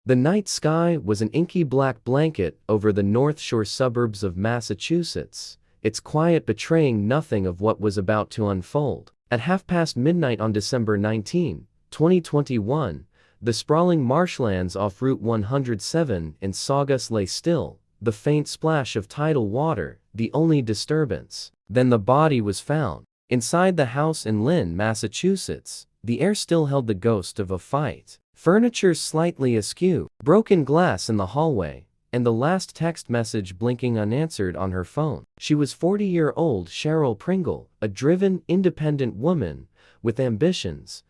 The night sky was an inky black blanket over the North Shore suburbs of Massachusetts, its quiet betraying nothing of what was about to unfold. At midnight on December 19, 2021, the sprawling marshlands off Route 107 in Saugus lay still, the faint splash of tidal water the only disturbance. Then the body was found. Inside the house in Lynn, Massachusetts, the air still held the ghost of a fight. Furniture slightly askew, broken glass in the hallway, and the last text message blinking unanswered on her phone. She was 40-year-old Sherell Pringle, a driven, independent woman, with ambitions,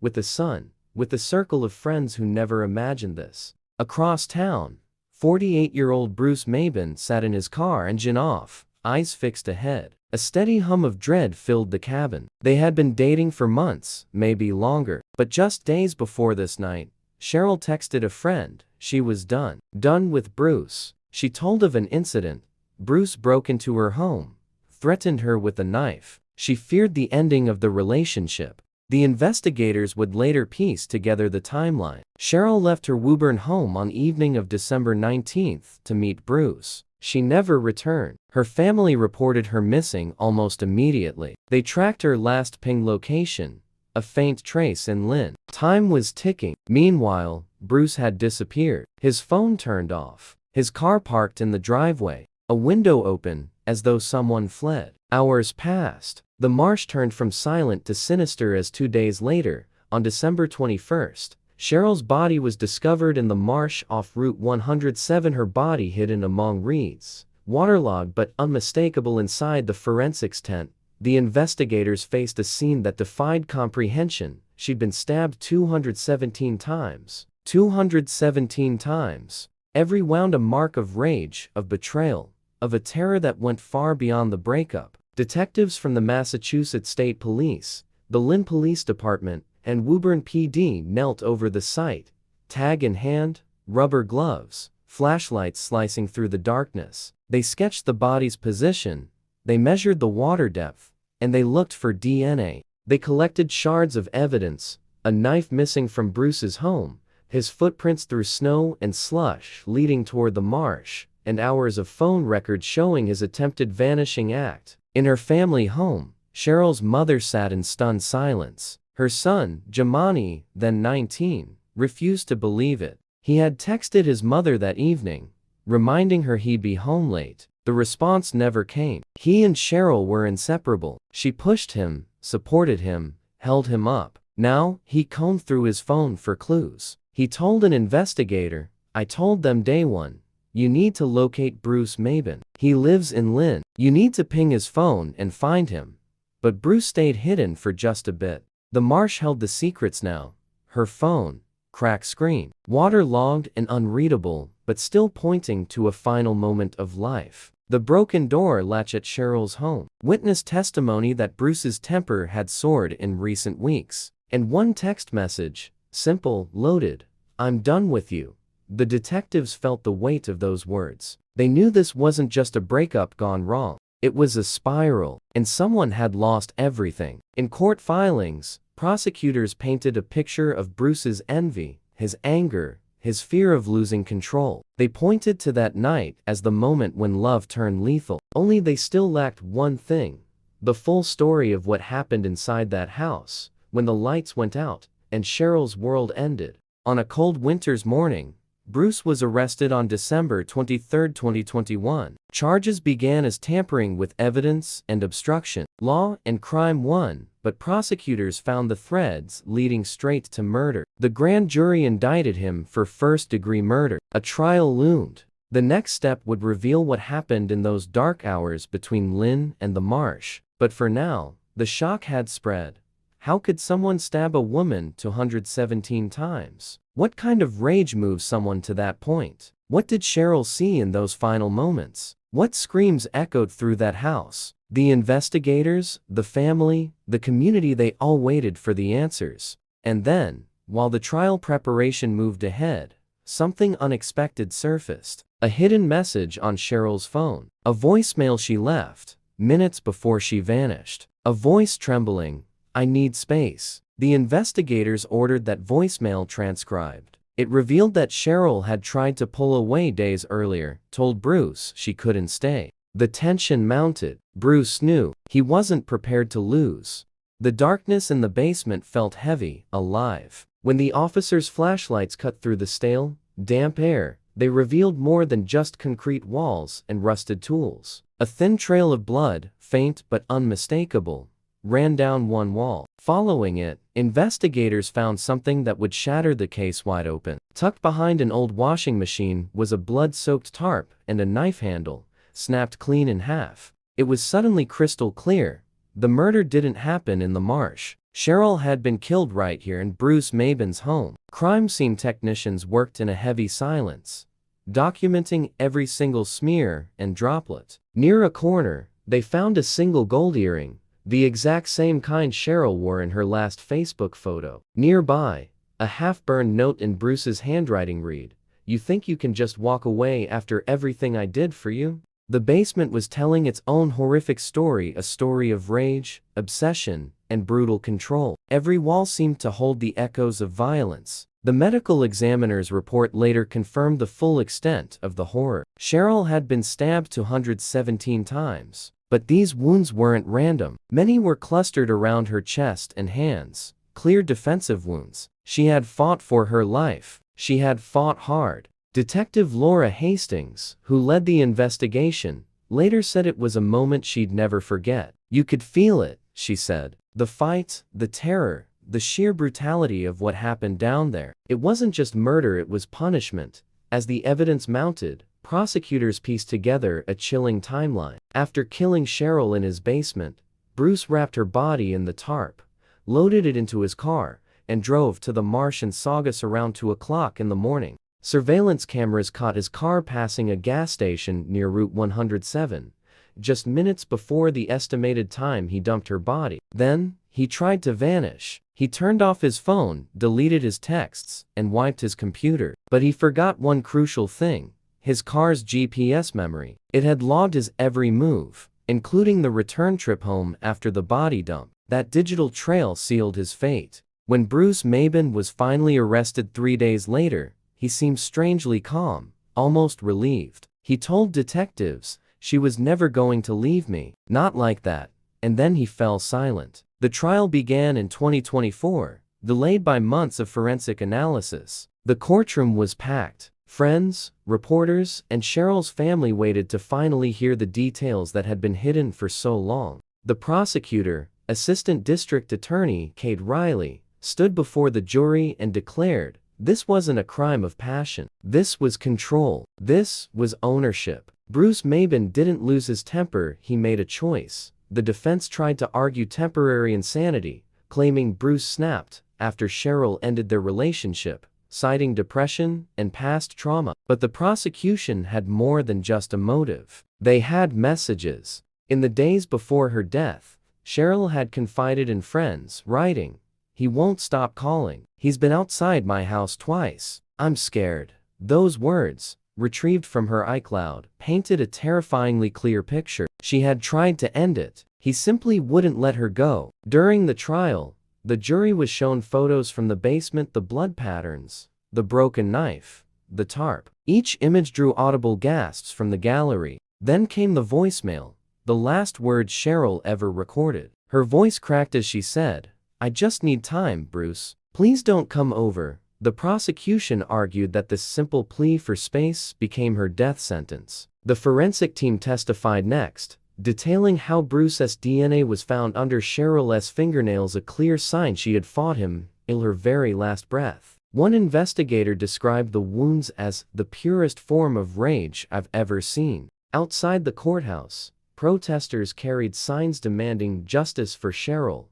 with a son, with a circle of friends who never imagined this. Across town, 48-year-old Bruce Maiben sat in his car, engine off, eyes fixed ahead. A steady hum of dread filled the cabin. They had been dating for months, maybe longer, but just days before this night, Sherell texted a friend. She was done. Done with Bruce. She told of an incident. Bruce broke into her home, threatened her with a knife. She feared the ending of the relationship. The investigators would later piece together the timeline. Sherell left her Woburn home on evening of December 19th to meet Bruce. She never returned. Her family reported her missing almost immediately. They tracked her last ping location, a faint trace in Lynn. Time was ticking. Meanwhile, Bruce had disappeared. His phone turned off. His car parked in the driveway. A window open, as though someone fled. Hours passed. The marsh turned from silent to sinister as 2 days later, on December 21st, Sherell's body was discovered in the marsh off Route 107, her body hidden among reeds, waterlogged but unmistakable inside the forensics tent. The investigators faced a scene that defied comprehension. She'd been stabbed 217 times. 217 times. Every wound a mark of rage, of betrayal, of a terror that went far beyond the breakup. Detectives from the Massachusetts State Police, the Lynn Police Department, and Woburn PD knelt over the site, tag in hand, rubber gloves, flashlights slicing through the darkness. They sketched the body's position, they measured the water depth, and they looked for DNA. They collected shards of evidence, a knife missing from Bruce's home, his footprints through snow and slush leading toward the marsh, and hours of phone records showing his attempted vanishing act. In her family home, Sherell's mother sat in stunned silence. Her son, Jamani, then 19, refused to believe it. He had texted his mother that evening, reminding her he'd be home late. The response never came. He and Sherell were inseparable. She pushed him, supported him, held him up. Now, he combed through his phone for clues. He told an investigator, "I told them day one, you need to locate Bruce Maiben. He lives in Lynn. You need to ping his phone and find him." But Bruce stayed hidden for just a bit. The marsh held the secrets now. Her phone, cracked screen, waterlogged and unreadable, but still pointing to a final moment of life. The broken door latch at Sherell's home. Witness testimony that Bruce's temper had soared in recent weeks. And one text message, simple, loaded, "I'm done with you." The detectives felt the weight of those words. They knew this wasn't just a breakup gone wrong. It was a spiral, and someone had lost everything. In court filings, prosecutors painted a picture of Bruce's envy, his anger, his fear of losing control. They pointed to that night as the moment when love turned lethal. Only they still lacked one thing: the full story of what happened inside that house, when the lights went out, and Sherell's world ended. On a cold winter's morning, Bruce was arrested on December 23, 2021. Charges began as tampering with evidence and obstruction. Law and crime won, but prosecutors found the threads leading straight to murder. The grand jury indicted him for first-degree murder. A trial loomed. The next step would reveal what happened in those dark hours between Lynn and the marsh. But for now, the shock had spread. How could someone stab a woman 217 times? What kind of rage moves someone to that point? What did Sherell see in those final moments? What screams echoed through that house? The investigators, the family, the community, they all waited for the answers. And then, while the trial preparation moved ahead, something unexpected surfaced. A hidden message on Sherell's phone. A voicemail she left, minutes before she vanished. A voice trembling, "I need space." The investigators ordered that voicemail transcribed. It revealed that Sherell had tried to pull away days earlier, told Bruce she couldn't stay. The tension mounted. Bruce knew he wasn't prepared to lose. The darkness in the basement felt heavy, alive. When the officers' flashlights cut through the stale, damp air, they revealed more than just concrete walls and rusted tools. A thin trail of blood, faint but unmistakable, ran down one wall. Following it, investigators found something that would shatter the case wide open. Tucked behind an old washing machine was a blood-soaked tarp and a knife handle, snapped clean in half. It was suddenly crystal clear. The murder didn't happen in the marsh. Sherell had been killed right here in Bruce Maiben's home. Crime scene technicians worked in a heavy silence, documenting every single smear and droplet. Near a corner, they found a single gold earring, the exact same kind Sherell wore in her last Facebook photo. Nearby, a half-burned note in Bruce's handwriting read, "You think you can just walk away after everything I did for you?" The basement was telling its own horrific story, a story of rage, obsession, and brutal control. Every wall seemed to hold the echoes of violence. The medical examiner's report later confirmed the full extent of the horror. Sherell had been stabbed 217 times. But these wounds weren't random. Many were clustered around her chest and hands, clear defensive wounds. She had fought for her life. She had fought hard. Detective Laura Hastings, who led the investigation, later said it was a moment she'd never forget. "You could feel it," she said. "The fight, the terror, the sheer brutality of what happened down there. It wasn't just murder, it was punishment." As the evidence mounted, prosecutors pieced together a chilling timeline. After killing Sherell in his basement, Bruce wrapped her body in the tarp, loaded it into his car, and drove to the marsh in Saugus around 2 o'clock in the morning. Surveillance cameras caught his car passing a gas station near Route 107, just minutes before the estimated time he dumped her body. Then, he tried to vanish. He turned off his phone, deleted his texts, and wiped his computer. But he forgot one crucial thing: his car's GPS memory. It had logged his every move, including the return trip home after the body dump. That digital trail sealed his fate. When Bruce Maiben was finally arrested 3 days later, he seemed strangely calm, almost relieved. He told detectives, "She was never going to leave me. Not like that." And then he fell silent. The trial began in 2024, delayed by months of forensic analysis. The courtroom was packed. Friends, reporters, and Sherell's family waited to finally hear the details that had been hidden for so long. The prosecutor, Assistant District Attorney Kate Riley, stood before the jury and declared, this wasn't a crime of passion. This was control. This was ownership. Bruce Maiben didn't lose his temper, he made a choice. The defense tried to argue temporary insanity, claiming Bruce snapped after Sherell ended their relationship, citing depression and past trauma. But the prosecution had more than just a motive. They had messages. In the days before her death, Sherell had confided in friends, writing, "He won't stop calling. He's been outside my house twice. I'm scared." Those words, retrieved from her iCloud, painted a terrifyingly clear picture. She had tried to end it. He simply wouldn't let her go. During the trial, the jury was shown photos from the basement, the blood patterns, the broken knife, the tarp. Each image drew audible gasps from the gallery. Then came the voicemail, the last words Sherell ever recorded. Her voice cracked as she said, "I just need time, Bruce. Please don't come over." The prosecution argued that this simple plea for space became her death sentence. The forensic team testified next, detailing how Bruce's DNA was found under Sherell's fingernails, a clear sign she had fought him till her very last breath. One investigator described the wounds as the purest form of rage I've ever seen. Outside the courthouse, protesters carried signs demanding justice for Sherell.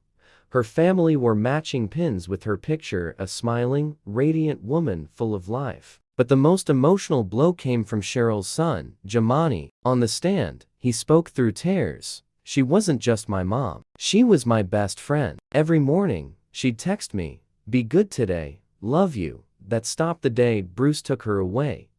Her family wore matching pins with her picture, a smiling, radiant woman full of life. But the most emotional blow came from Sherell's son, Jamani. On the stand, he spoke through tears. "She wasn't just my mom. She was my best friend. Every morning, she'd text me, 'Be good today, love you.' That stopped the day Bruce took her away."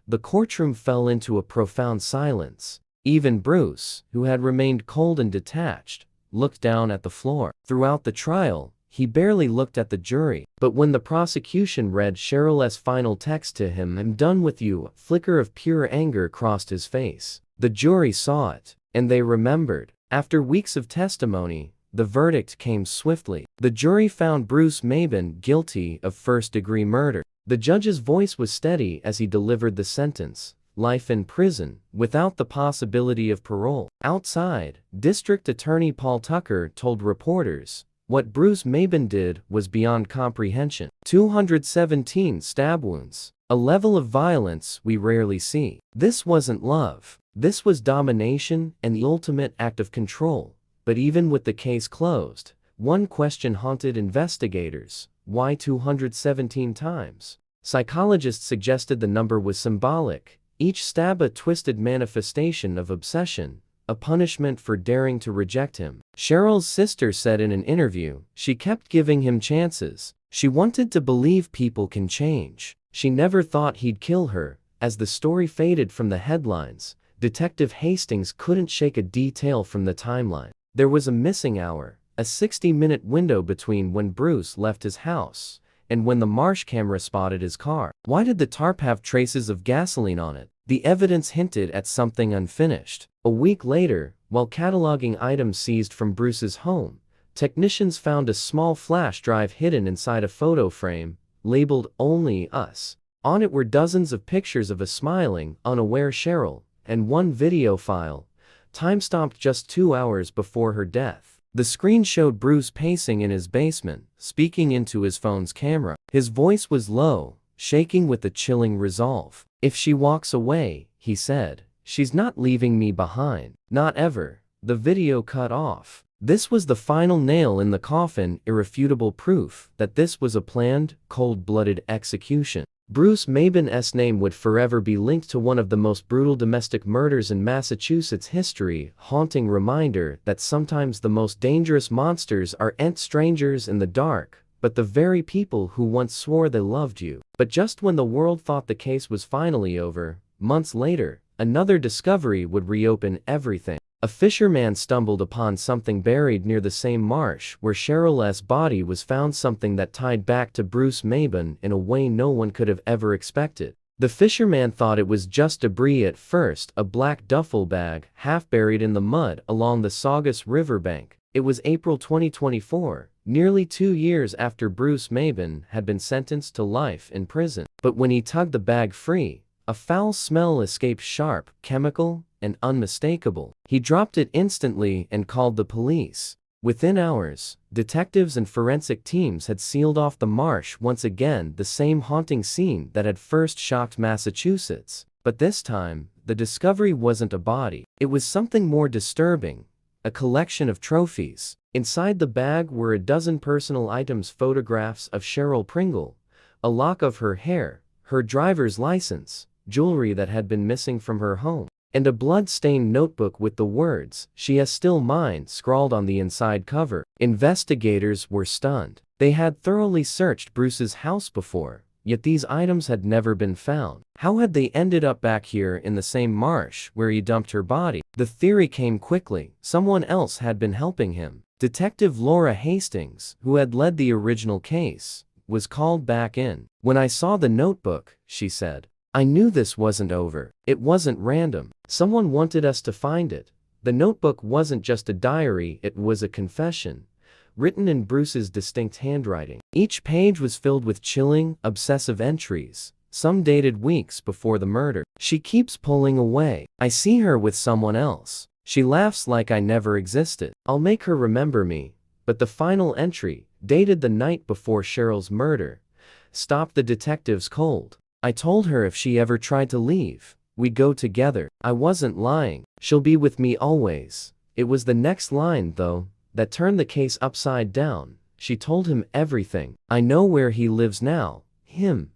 The courtroom fell into a profound silence. Even Bruce, who had remained cold and detached, looked down at the floor. Throughout the trial, He barely looked at the jury. But when the prosecution read Sherell's final text to him, "I'm done with you," a flicker of pure anger crossed his face. The jury saw it, and they remembered. After weeks of testimony, the verdict came swiftly. The jury found Bruce Maiben guilty of first-degree murder. The judge's voice was steady as he delivered the sentence: life in prison, without the possibility of parole. Outside, District Attorney Paul Tucker told reporters, "What Bruce Maiben did was beyond comprehension. 217 stab wounds. A level of violence we rarely see. This wasn't love. This was domination and the ultimate act of control." But even with the case closed, one question haunted investigators: why 217 times? Psychologists suggested the number was symbolic, each stab a twisted manifestation of obsession, a punishment for daring to reject him. Sherell's sister said in an interview, "She kept giving him chances. She wanted to believe people can change. She never thought he'd kill her." As the story faded from the headlines, Detective Hastings couldn't shake a detail from the timeline. There was a missing hour, a 60-minute window between when Bruce left his house and when the marsh camera spotted his car. Why did the tarp have traces of gasoline on it? The evidence hinted at something unfinished. A week later, while cataloging items seized from Bruce's home, technicians found a small flash drive hidden inside a photo frame, labeled "Only Us." On it were dozens of pictures of a smiling, unaware Sherell, and one video file, time-stamped just 2 hours before her death. The screen showed Bruce pacing in his basement, speaking into his phone's camera. His voice was low, shaking with a chilling resolve. "If she walks away," he said, "she's not leaving me behind. Not ever." The video cut off. This was the final nail in the coffin, irrefutable proof that this was a planned, cold-blooded execution. Bruce Maiben's name would forever be linked to one of the most brutal domestic murders in Massachusetts history, haunting reminder that sometimes the most dangerous monsters aren't strangers in the dark, but the very people who once swore they loved you. But just when the world thought the case was finally over, months later, another discovery would reopen everything. A fisherman stumbled upon something buried near the same marsh where Sherell's body was found, something that tied back to Bruce Maiben in a way no one could have ever expected. The fisherman thought it was just debris at first, a black duffel bag half buried in the mud along the Saugus riverbank. It was April 2024, nearly 2 years after Bruce Maiben had been sentenced to life in prison. But when he tugged the bag free, a foul smell escaped, sharp, chemical, and unmistakable. He dropped it instantly and called the police. Within hours, detectives and forensic teams had sealed off the marsh, once again the same haunting scene that had first shocked Massachusetts. But this time, the discovery wasn't a body. It was something more disturbing: a collection of trophies. Inside the bag were a dozen personal items: photographs of Sherell Pringle, a lock of her hair, her driver's license, jewelry that had been missing from her home, and a blood-stained notebook with the words, "She is still mine," scrawled on the inside cover. Investigators were stunned. They had thoroughly searched Bruce's house before, yet these items had never been found. How had they ended up back here in the same marsh where he dumped her body? The theory came quickly: someone else had been helping him. Detective Laura Hastings, who had led the original case, was called back in. "When I saw the notebook," she said, "I knew this wasn't over. It wasn't random. Someone wanted us to find it." The notebook wasn't just a diary, it was a confession, written in Bruce's distinct handwriting. Each page was filled with chilling, obsessive entries, some dated weeks before the murder. "She keeps pulling away. I see her with someone else. She laughs like I never existed. I'll make her remember me." But the final entry, dated the night before Sherell's murder, stopped the detectives cold. "I told her if she ever tried to leave, we'd go together. I wasn't lying. She'll be with me always." It was the next line, though, that turned the case upside down. She told him everything. "I know where he lives now." Him.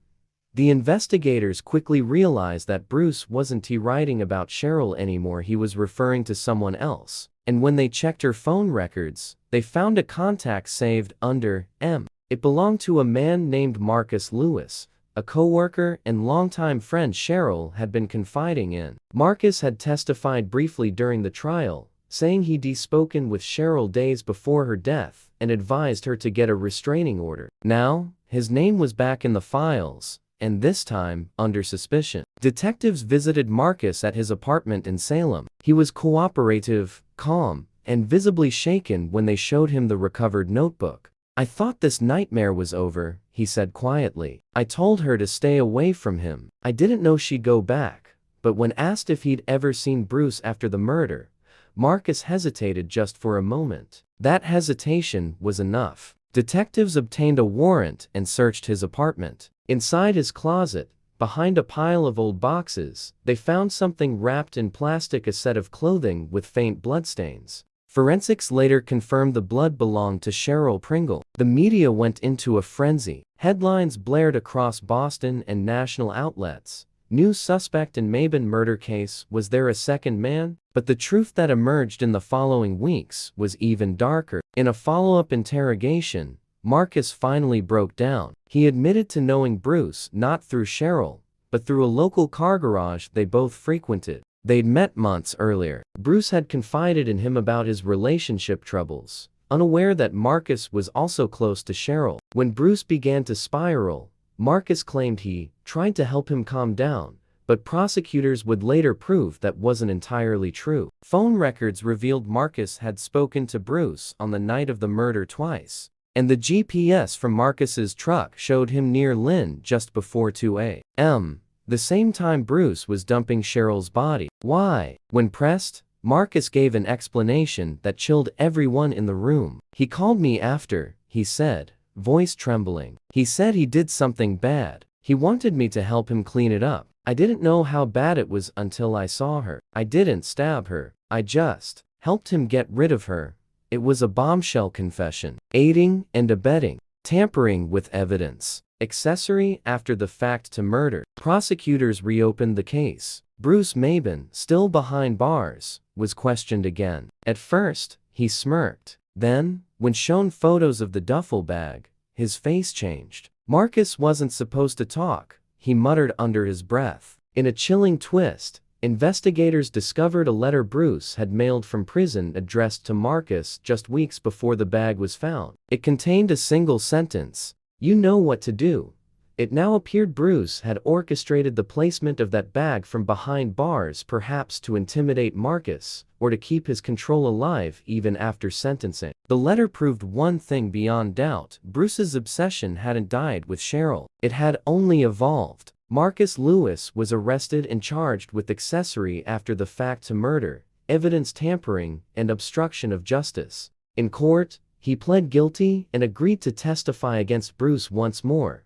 The investigators quickly realized that Bruce wasn't writing about Sherell anymore, he was referring to someone else. And when they checked her phone records, they found a contact saved under M. It belonged to a man named Marcus Lewis, a co-worker and longtime friend Sherell had been confiding in. Marcus had testified briefly during the trial, saying he'd spoken with Sherell days before her death and advised her to get a restraining order. Now, his name was back in the files, and this time, under suspicion. Detectives visited Marcus at his apartment in Salem. He was cooperative, calm, and visibly shaken when they showed him the recovered notebook. "I thought this nightmare was over," he said quietly. "I told her to stay away from him. I didn't know she'd go back." But when asked if he'd ever seen Bruce after the murder, Marcus hesitated just for a moment. That hesitation was enough. Detectives obtained a warrant and searched his apartment. Inside his closet, behind a pile of old boxes, they found something wrapped in plastic, a set of clothing with faint bloodstains. Forensics later confirmed the blood belonged to Sherell Pringle. The media went into a frenzy. Headlines blared across Boston and national outlets. New suspect in Maiben murder case. Was there a second man? But the truth that emerged in the following weeks was even darker. In a follow-up interrogation, Marcus finally broke down. He admitted to knowing Bruce not through Sherell, but through a local car garage they both frequented. They'd met months earlier. Bruce had confided in him about his relationship troubles, unaware that Marcus was also close to Sherell. When Bruce began to spiral, Marcus claimed he tried to help him calm down, but prosecutors would later prove that wasn't entirely true. Phone records revealed Marcus had spoken to Bruce on the night of the murder twice, and the GPS from Marcus's truck showed him near Lynn just before 2 a.m., the same time Bruce was dumping Sherell's body. Why? When pressed, Marcus gave an explanation that chilled everyone in the room. "He called me after," he said, voice trembling. "He said he did something bad. He wanted me to help him clean it up. I didn't know how bad it was until I saw her. I didn't stab her. I just helped him get rid of her." It was a bombshell confession. Aiding and abetting. Tampering with evidence. Accessory after the fact to murder. Prosecutors reopened the case. Bruce Maiben, still behind bars, was questioned again. At first, he smirked. Then, when shown photos of the duffel bag, his face changed. Marcus wasn't supposed to talk, he muttered under his breath. In a chilling twist, investigators discovered a letter Bruce had mailed from prison addressed to Marcus just weeks before the bag was found. It contained a single sentence: "You know what to do." It now appeared Bruce had orchestrated the placement of that bag from behind bars, perhaps to intimidate Marcus, or to keep his control alive even after sentencing. The letter proved one thing beyond doubt: Bruce's obsession hadn't died with Sherell. It had only evolved. Marcus Lewis was arrested and charged with accessory after the fact to murder, evidence tampering, and obstruction of justice. In court, he pled guilty and agreed to testify against Bruce once more,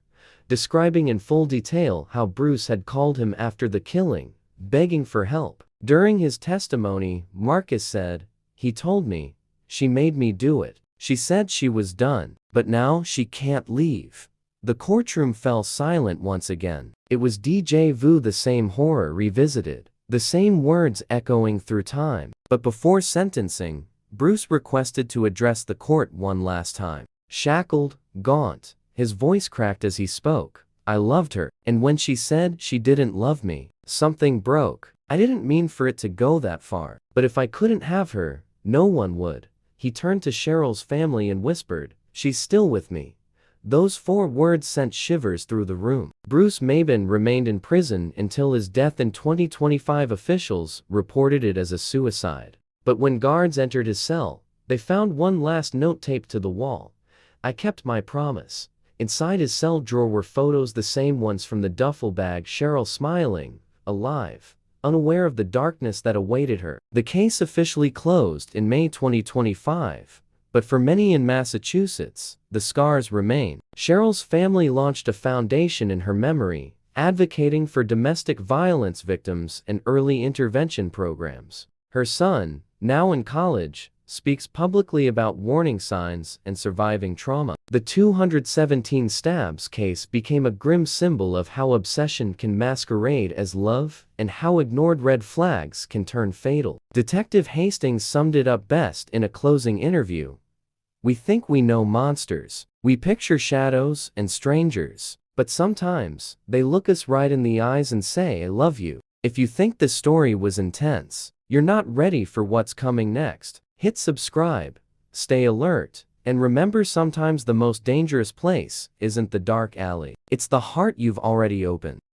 describing in full detail how Bruce had called him after the killing, begging for help. During his testimony, Marcus said, "He told me. She made me do it. She said she was done, but now she can't leave." The courtroom fell silent once again. It was déjà vu, the same horror revisited, the same words echoing through time. But before sentencing, Bruce requested to address the court one last time. Shackled, gaunt, his voice cracked as he spoke. "I loved her, and when she said she didn't love me, something broke. I didn't mean for it to go that far, but if I couldn't have her, no one would." He turned to Sherell's family and whispered, "She's still with me." Those 4 words sent shivers through the room. Bruce Maiben remained in prison until his death in 2025. Officials reported it as a suicide. But when guards entered his cell, they found one last note taped to the wall: "I kept my promise." Inside his cell drawer were photos, the same ones from the duffel bag, Sherell smiling, alive, unaware of the darkness that awaited her. The case officially closed in May 2025, but for many in Massachusetts, the scars remain. Sherell's family launched a foundation in her memory, advocating for domestic violence victims and early intervention programs. Her son, now in college, speaks publicly about warning signs and surviving trauma. The 217 stabs case became a grim symbol of how obsession can masquerade as love and how ignored red flags can turn fatal. Detective Hastings summed it up best in a closing interview: "We think we know monsters. We picture shadows and strangers, but sometimes they look us right in the eyes and say, 'I love you.' If you think the story was intense, You're not ready for what's coming next. Hit subscribe, stay alert, and remember, sometimes the most dangerous place isn't the dark alley. It's the heart you've already opened.